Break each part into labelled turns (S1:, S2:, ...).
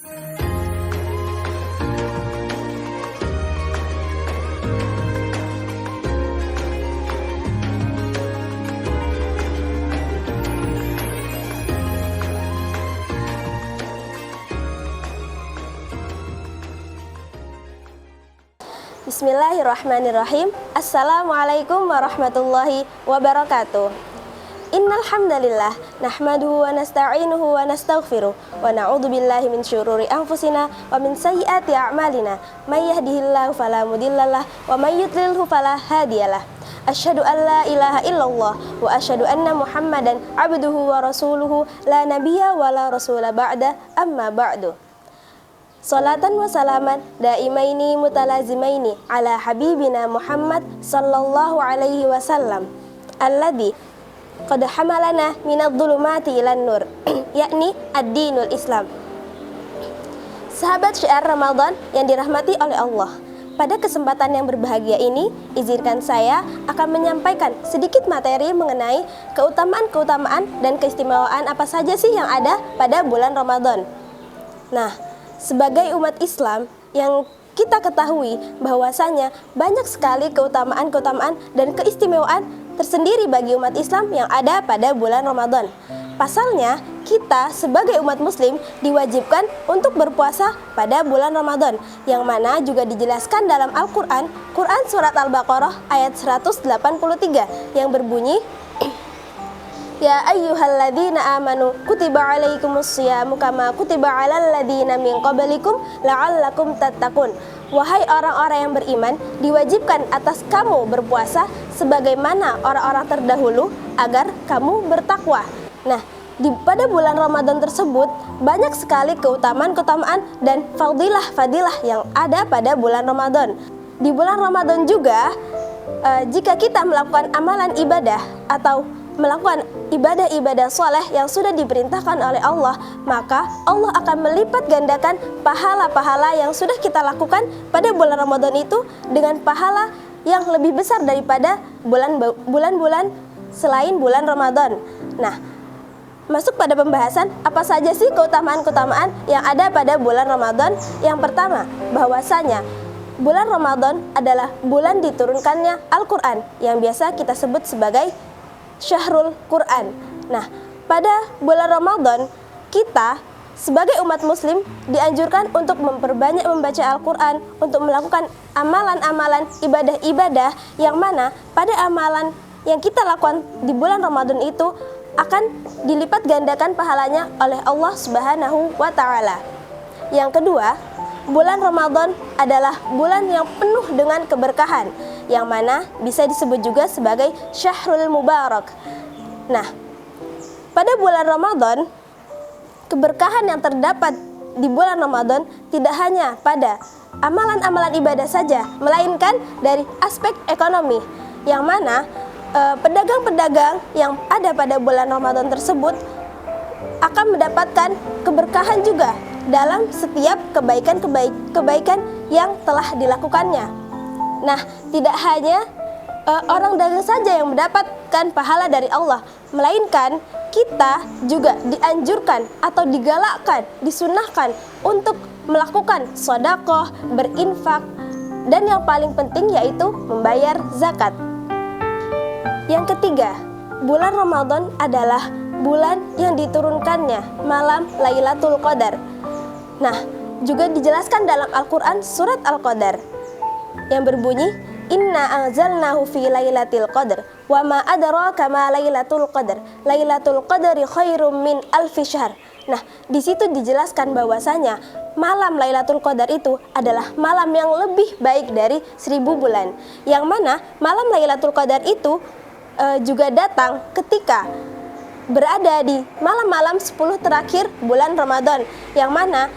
S1: Bismillahirrahmanirrahim. Assalamualaikum warahmatullahi wabarakatuh. Innal hamdalillah nahmaduhu wa nasta'inuhu wa nastaghfiruh wa na'udzu billahi min syururi anfusina wa min sayyiati a'malina may yahdihillahu fala mudhillalah wa may yudlilhu fala hadiyalah. Asyhadu an la ilaha illallah wa asyhadu anna Muhammadan abduhu wa rasuluhu la nabiyya wa la rasula ba'da amma ba'du. Salatan wa salaman daimaini mutalazimaini ala habibina Muhammad sallallahu alaihi wasallam alladzi qad hamalana minadh dhulumati ilan nur yakni ad-dinul Islam. Sahabat syiar Ramadan yang dirahmati oleh Allah, pada kesempatan yang berbahagia ini izinkan saya akan menyampaikan sedikit materi mengenai keutamaan-keutamaan dan keistimewaan apa saja sih yang ada pada bulan Ramadan. Nah, sebagai umat Islam yang kita ketahui bahwasanya banyak sekali keutamaan-keutamaan dan keistimewaan tersendiri bagi umat Islam yang ada pada bulan Ramadan. Pasalnya, kita sebagai umat muslim diwajibkan untuk berpuasa pada bulan Ramadan, yang mana juga dijelaskan dalam Al-Quran, Quran Surat Al-Baqarah ayat 183 yang berbunyi, Ya ayyuhalladzina amanu kutiba alaikumusyiyamu kama kutiba alal ladzina min qablikum la'allakum tattaqun. Wahai orang-orang yang beriman, diwajibkan atas kamu berpuasa sebagaimana orang-orang terdahulu agar kamu bertakwa. Nah, pada bulan Ramadan tersebut banyak sekali keutamaan-keutamaan dan fadilah-fadilah yang ada pada bulan Ramadan. Di bulan Ramadan juga jika kita melakukan amalan ibadah atau melakukan ibadah-ibadah soleh yang sudah diperintahkan oleh Allah, maka Allah akan melipat gandakan pahala-pahala yang sudah kita lakukan pada bulan Ramadan itu dengan pahala yang lebih besar daripada bulan-bulan selain bulan Ramadan. Nah, masuk pada pembahasan apa saja sih keutamaan-keutamaan yang ada pada bulan Ramadan. Yang pertama, bahwasanya bulan Ramadan adalah bulan diturunkannya Al-Quran yang biasa kita sebut sebagai Syahrul Quran. Nah, pada bulan Ramadan kita sebagai umat muslim dianjurkan untuk memperbanyak membaca Al-Quran, untuk melakukan amalan-amalan ibadah-ibadah yang mana pada amalan yang kita lakukan di bulan Ramadan itu akan dilipat gandakan pahalanya oleh Allah Subhanahu wa Ta'ala. Yang kedua, bulan Ramadan adalah bulan yang penuh dengan keberkahan, yang mana bisa disebut juga sebagai Syahrul Mubarak. Nah, pada bulan Ramadan, keberkahan yang terdapat di bulan Ramadan tidak hanya pada amalan-amalan ibadah saja, melainkan dari aspek ekonomi, yang mana pedagang-pedagang yang ada pada bulan Ramadan tersebut akan mendapatkan keberkahan juga dalam setiap kebaikan yang telah dilakukannya. Nah, tidak hanya orang dagang saja yang mendapatkan pahala dari Allah, melainkan kita juga dianjurkan atau digalakkan, disunahkan untuk melakukan sedekah, berinfak, dan yang paling penting yaitu membayar zakat. Yang ketiga, bulan Ramadan adalah bulan yang diturunkannya malam Lailatul Qadar. Nah, juga dijelaskan dalam Al-Quran Surat Al-Qadar yang berbunyi, Inna anzalnahu fi lailatul qadr wa ma adraka ma lailatul qadr. Lailatul qadri khairum min alfi syahr. Nah, di situ dijelaskan bahwasanya malam Lailatul Qadar itu adalah malam yang lebih baik dari 1000 bulan. Yang mana malam Lailatul Qadar itu juga datang ketika berada di malam-malam 10 terakhir bulan Ramadan, yang mana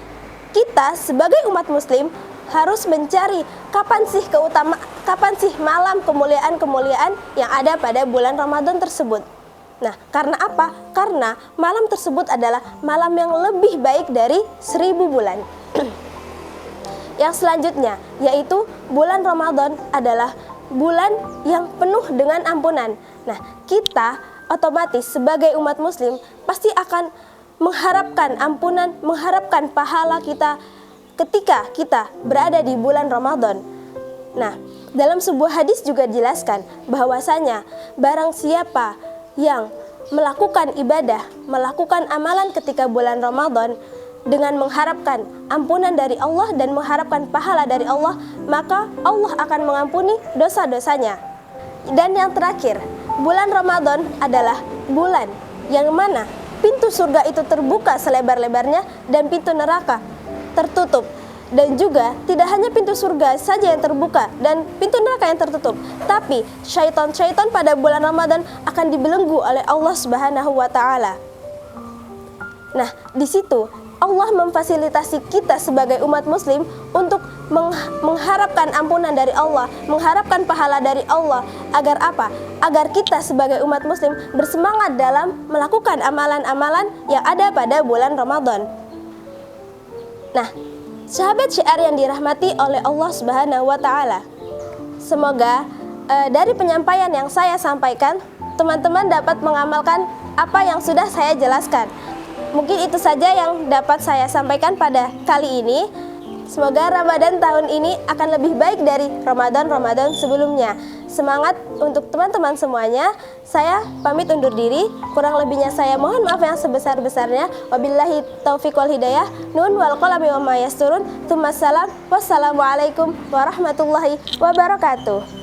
S1: kita sebagai umat muslim harus mencari kapan sih malam kemuliaan-kemuliaan yang ada pada bulan Ramadan tersebut. Nah, karena apa? Karena malam tersebut adalah malam yang lebih baik dari 1000 bulan. Yang selanjutnya, yaitu bulan Ramadan adalah bulan yang penuh dengan ampunan. Nah, kita otomatis sebagai umat muslim pasti akan mengharapkan ampunan, mengharapkan pahala kita ketika kita berada di bulan Ramadan. Nah, dalam sebuah hadis juga dijelaskan bahwasanya barang siapa yang melakukan ibadah, melakukan amalan ketika bulan Ramadan dengan mengharapkan ampunan dari Allah dan mengharapkan pahala dari Allah, maka Allah akan mengampuni dosa-dosanya. Dan yang terakhir, bulan Ramadan adalah bulan yang mana pintu surga itu terbuka selebar-lebarnya dan pintu neraka tertutup. Dan juga tidak hanya pintu surga saja yang terbuka dan pintu neraka yang tertutup, tapi syaitan-syaitan pada bulan Ramadan akan dibelenggu oleh Allah Subhanahu wa taala. Nah, di situ Allah memfasilitasi kita sebagai umat muslim untuk mengharapkan ampunan dari Allah, mengharapkan pahala dari Allah. Agar apa? Agar kita sebagai umat muslim bersemangat dalam melakukan amalan-amalan yang ada pada bulan Ramadan. Nah, sahabat syiar yang dirahmati oleh Allah Subhanahu wa taala, semoga dari penyampaian yang saya sampaikan, teman-teman dapat mengamalkan apa yang sudah saya jelaskan. Mungkin itu saja yang dapat saya sampaikan pada kali ini. Semoga Ramadan tahun ini akan lebih baik dari Ramadan-Ramadan sebelumnya. Semangat untuk teman-teman semuanya. Saya pamit undur diri. Kurang lebihnya saya mohon maaf yang sebesar-besarnya. Wabillahi taufiq wal hidayah. Nun wal qalami wa ma yasturun. Tsumma salam. Wassalamualaikum warahmatullahi wabarakatuh.